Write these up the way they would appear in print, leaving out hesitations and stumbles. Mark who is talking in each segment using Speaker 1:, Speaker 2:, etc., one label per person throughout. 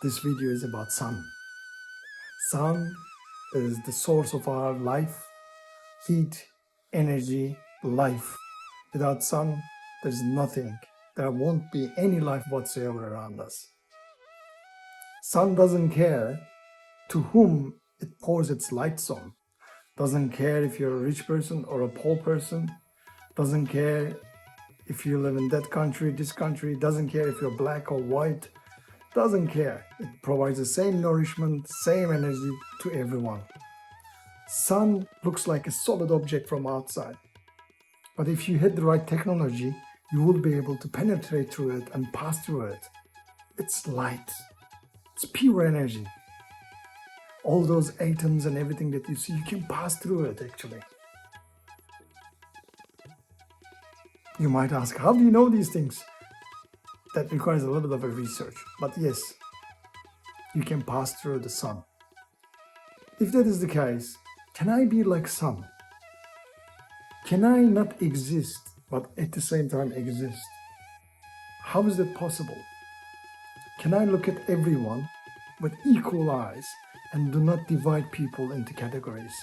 Speaker 1: This video is about sun. Sun is the source of our life, heat, energy, life. Without sun, there's nothing. There won't be any life whatsoever around us. Sun doesn't care to whom it pours its lights on. Doesn't care if you're a rich person or a poor person. Doesn't care if you live in that country, this country. Doesn't care if you're black or white. Doesn't care. It provides the same nourishment, same energy to everyone. Sun looks like a solid object from outside. But if you had the right technology, you will be able to penetrate through it and pass through it. It's light. It's pure energy. All those atoms and everything that you see, you can pass through it actually. You might ask, how do you know these things? That requires a little bit of a research. But yes, you can pass through the sun. If that is the case, can I be like sun? Can I not exist, but at the same time exist? How is that possible? Can I look at everyone with equal eyes and do not divide people into categories?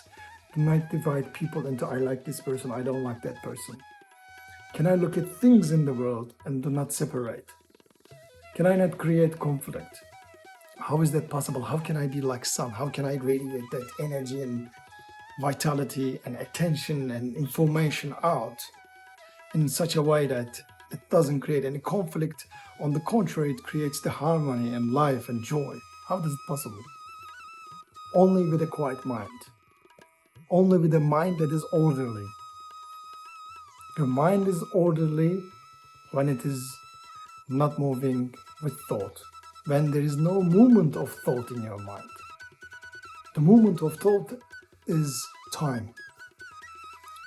Speaker 1: Do not divide people into I like this person, I don't like that person. Can I look at things in the world and do not separate? Can I not create conflict? How is that possible? How can I be like sun? How can I radiate that energy and vitality and attention and information out in such a way that it doesn't create any conflict? On the contrary, it creates the harmony and life and joy. How is it possible? Only with a quiet mind. Only with a mind that is orderly. Your mind is orderly when it is not moving with thought, when there is no movement of thought in your mind. The movement of thought is time.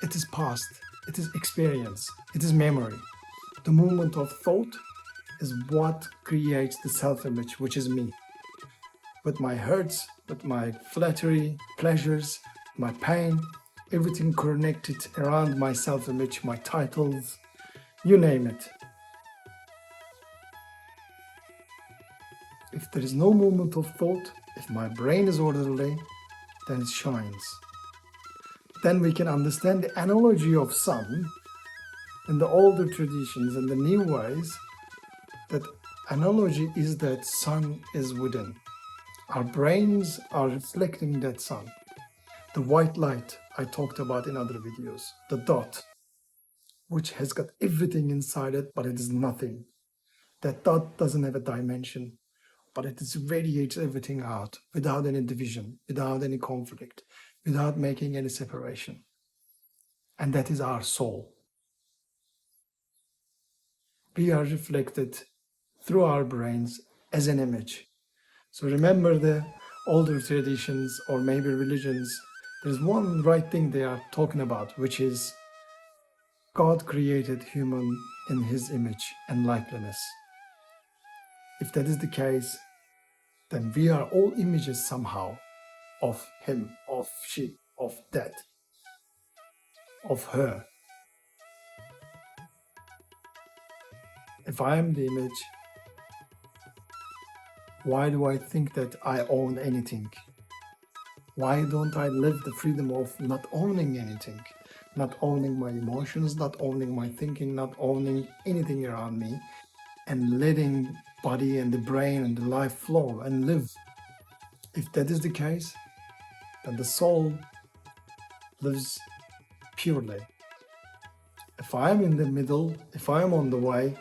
Speaker 1: It is past. It is experience. It is memory. The movement of thought is what creates the self-image, which is me. With my hurts, with my flattery, pleasures, my pain, everything connected around my self-image, my titles, you name it. If there is no movement of thought, if my brain is orderly, then it shines. Then we can understand the analogy of sun in the older traditions and the new ways. That analogy is that sun is within. Our brains are reflecting that sun. The white light I talked about in other videos, the dot, which has got everything inside it, but it is nothing. That dot doesn't have a dimension, but it radiates everything out without any division, without any conflict, without making any separation. And that is our soul. We are reflected through our brains as an image. So remember the older traditions or maybe religions, there's one right thing they are talking about, which is God created human in his image and likeness. If that is the case, then we are all images somehow of him, of she, of that, of her. If I am the image, why do I think that I own anything? Why don't I live the freedom of not owning anything? Not owning my emotions, not owning my thinking, not owning anything around me, and letting body and the brain and the life flow and live. If that is the case, then the soul lives purely. If I am in the middle, if I am on the way,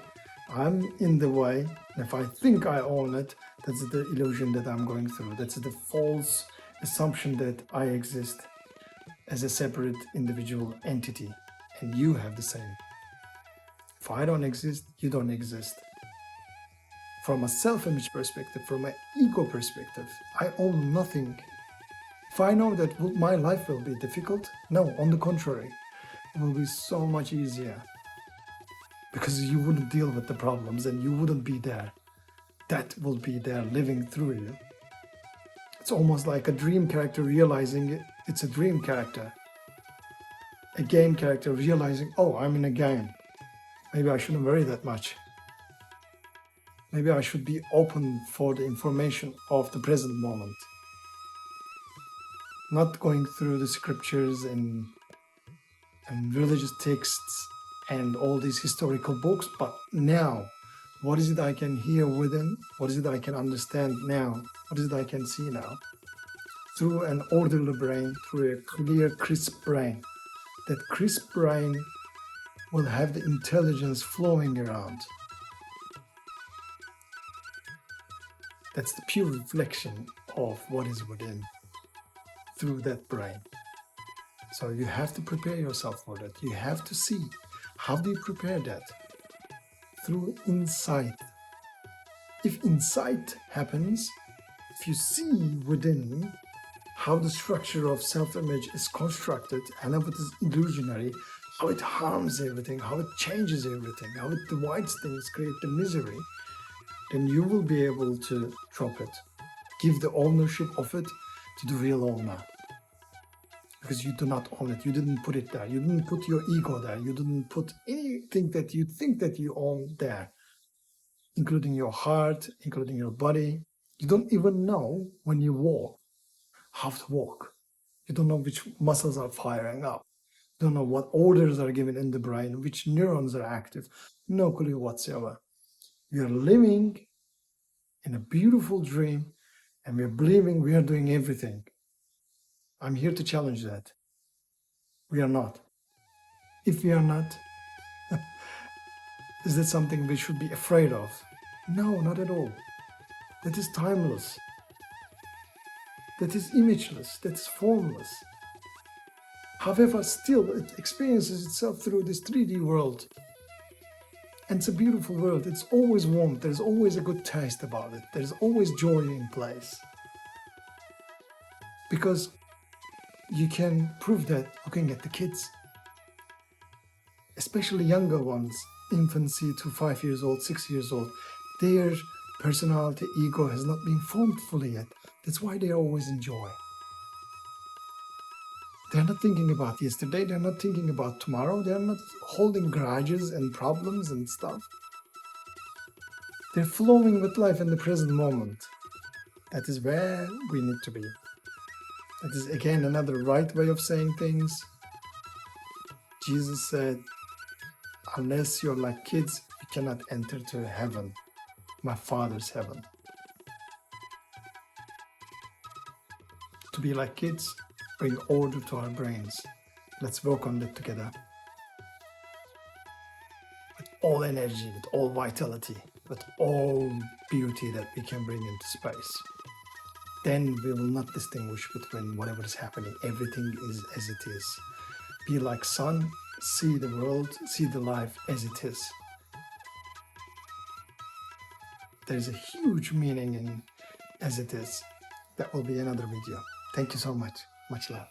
Speaker 1: I'm in the way, and if I think I own it, that's the illusion that I'm going through. That's the false assumption that I exist as a separate individual entity, and you have the same. If I don't exist, you don't exist. From a self-image perspective, from an ego perspective, I own nothing. If I know that my life will be difficult, no, on the contrary, it will be so much easier. Because you wouldn't deal with the problems and you wouldn't be there. That will be there living through you. It's almost like a dream character realizing it's a dream character. A game character realizing, oh, I'm in a game. Maybe I shouldn't worry that much. Maybe I should be open for the information of the present moment, not going through the scriptures and religious texts and all these historical books, but now, what is it I can hear within? What is it I can understand now? What is it I can see now? Through an orderly brain, through a clear, crisp brain. That crisp brain will have the intelligence flowing around. That's the pure reflection of what is within through that brain. So you have to prepare yourself for that. You have to see, how do you prepare that? Through insight. If insight happens, if you see within how the structure of self-image is constructed and how it is illusionary, how it harms everything, how it changes everything, how it divides things, create the misery, then you will be able to drop it. Give the ownership of it to the real owner. Because you do not own it. You didn't put it there. You didn't put your ego there. You didn't put anything that you think that you own there, including your heart, including your body. You don't even know when you walk how to walk. You don't know which muscles are firing up. You don't know what orders are given in the brain, which neurons are active. No clue whatsoever. We are living in a beautiful dream and we're believing we are doing everything. I'm here to challenge that. We are not. If we are not, is that something we should be afraid of? No, not at all. That is timeless. That is imageless. That is formless. However, still it experiences itself through this 3D world. And it's a beautiful world. It's always warm. There's always a good taste about it. There's always joy in place. Because you can prove that looking at the kids, especially younger ones, infancy to 5 years old, 6 years old, their personality, ego has not been formed fully yet. That's why they always enjoy. They're not thinking about yesterday, they're not thinking about tomorrow, they're not holding grudges and problems and stuff. They're flowing with life in the present moment. That is where we need to be. That is again another right way of saying things. Jesus said, unless you're like kids, you cannot enter to heaven, my Father's heaven. To be like kids, bring order to our brains. Let's work on that together. With all energy, with all vitality, with all beauty that we can bring into space. Then we will not distinguish between whatever is happening. Everything is as it is. Be like sun, see the world, see the life as it is. There's a huge meaning in as it is. That will be another video. Thank you so much. Much love.